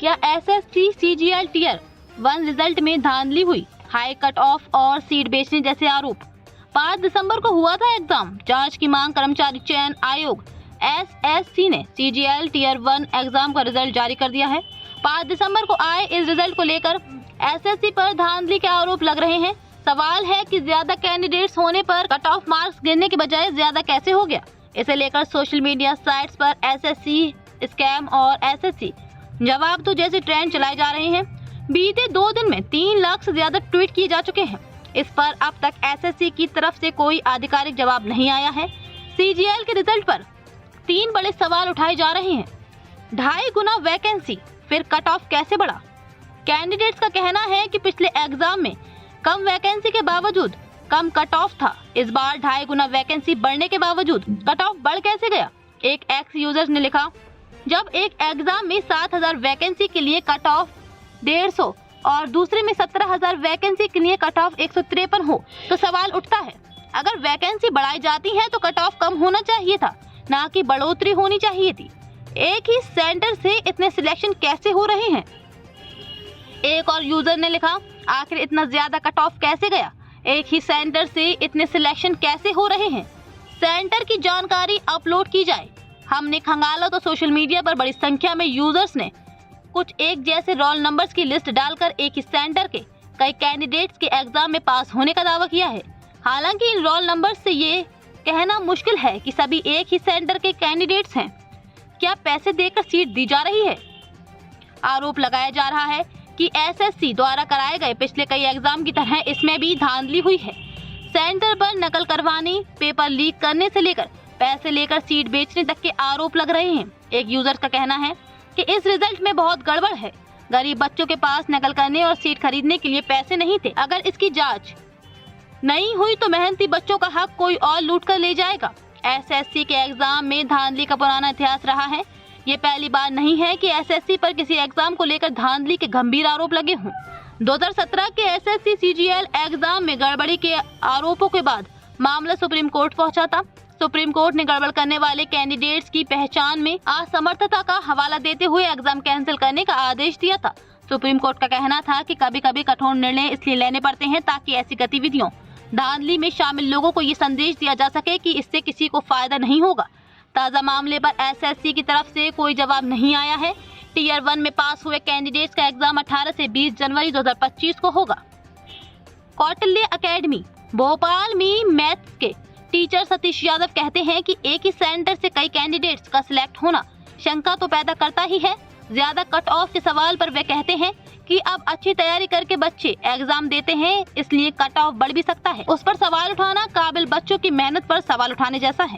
क्या SSC CGL tier 1 result में धांधली हुई, हाई कट ऑफ और सीट बेचने जैसे आरोप। 5 दिसंबर को हुआ था एग्जाम, जांच की मांग कर्मचारी चयन आयोग एसएससी ने सीजीएल टियर 1 एग्जाम का रिजल्ट जारी कर दिया है। 5 दिसंबर को आए इस रिजल्ट को लेकर एसएससी पर धांधली के आरोप लग रहे हैं। सवाल है कि ज्यादा कैंडिडेट्स होने पर कट ऑफ मार्क्स गिरने के बजाय ज्यादा कैसे हो गया। इसे लेकर सोशल मीडिया साइट्स पर एसएससी स्कैम और एसएससी जवाब तो जैसे ट्रेंड चलाए जा रहे हैं। बीते 2 दिन में 3 लाख से ज्यादा ट्वीट किए जा चुके हैं। इस पर अब तक एसएससी की तरफ से कोई आधिकारिक जवाब नहीं आया है। सीजीएल के रिजल्ट पर 3 बड़े सवाल उठाए जा रहे हैं। 2.5 गुना वैकेंसी, फिर कट ऑफ कैसे बढ़ा। कैंडिडेट्स का कहना है कि पिछले एग्जाम में कम वैकेंसी के बावजूद कम कट ऑफ था। इस बार 2.5 गुना वैकेंसी बढ़ने के बावजूद कट ऑफ बढ़ कैसे गया। एक एक्स यूजर ने लिखा, जब एक एग्जाम में 7,000 वैकेंसी के लिए कट ऑफ 150 और दूसरे में 17,000 वैकेंसी के लिए कट ऑफ 153 हो तो सवाल उठता है, अगर वैकेंसी बढ़ाई जाती है तो कट ऑफ कम होना चाहिए था, ना कि बढ़ोतरी होनी चाहिए थी। एक ही सेंटर से इतने सिलेक्शन कैसे हो रहे हैं। एक और यूजर ने लिखा, आखिर इतना ज्यादा कट ऑफ कैसे गया। एक ही सेंटर से इतने सिलेक्शन कैसे हो रहे हैं। सेंटर की जानकारी अपलोड की जाए। हमने खंगाला तो सोशल मीडिया पर बड़ी संख्या में यूजर्स ने कुछ एक जैसे रोल नंबर्स की लिस्ट डालकर एक ही सेंटर के कई कैंडिडेट्स के एग्जाम में पास होने का दावा किया है। हालांकि इन रोल नंबर्स से ये कहना मुश्किल है कि सभी एक ही सेंटर के कैंडिडेट्स हैं। क्या पैसे देकर सीट दी जा रही है। आरोप लगाया जा रहा है कि एसएससी द्वारा कराए गए पिछले कई एग्जाम की तरह इसमें भी धांधली हुई है। सेंटर पर नकल करवाने, पेपर लीक करने से लेकर पैसे लेकर सीट बेचने तक के आरोप लग रहे हैं। एक यूजर का कहना है कि इस रिजल्ट में बहुत गड़बड़ है। गरीब बच्चों के पास नकल करने और सीट खरीदने के लिए पैसे नहीं थे। अगर इसकी जांच नहीं हुई तो मेहनती बच्चों का हक कोई और लूट कर ले जाएगा। एसएससी के एग्जाम में धांधली का पुराना इतिहास रहा है। ये पहली बार नहीं है कि एसएससी पर किसी एग्जाम को लेकर धांधली के गंभीर आरोप लगे हों। 2017 के एसएससी सीजीएल एग्जाम में गड़बड़ी के आरोपों के बाद मामला सुप्रीम कोर्ट पहुंचा था। सुप्रीम कोर्ट ने गड़बड़ करने वाले कैंडिडेट्स की पहचान में असमर्थता का हवाला देते हुए एग्जाम कैंसिल करने का आदेश दिया था। सुप्रीम कोर्ट का कहना था कि कभी कभी कठोर निर्णय इसलिए लेने पड़ते हैं ताकि ऐसी गतिविधियों धांधली में शामिल लोगों को ये संदेश दिया जा सके कि इससे किसी को फायदा नहीं होगा। ताज़ा मामले पर एसएससी की तरफ से कोई जवाब नहीं आया है। टियर 1 में पास हुए कैंडिडेट्स का एग्जाम 18 से 20 जनवरी 2025 को होगा। कौटिल्य अकेडमी भोपाल में मैथ्स के टीचर सतीश यादव कहते हैं कि एक ही सेंटर से कई कैंडिडेट्स का सिलेक्ट होना शंका तो पैदा करता ही है। ज्यादा कट ऑफ के सवाल पर वे कहते हैं कि अब अच्छी तैयारी करके बच्चे एग्जाम देते हैं, इसलिए कट ऑफ बढ़ भी सकता है। उस पर सवाल उठाना काबिल बच्चों की मेहनत पर सवाल उठाने जैसा है।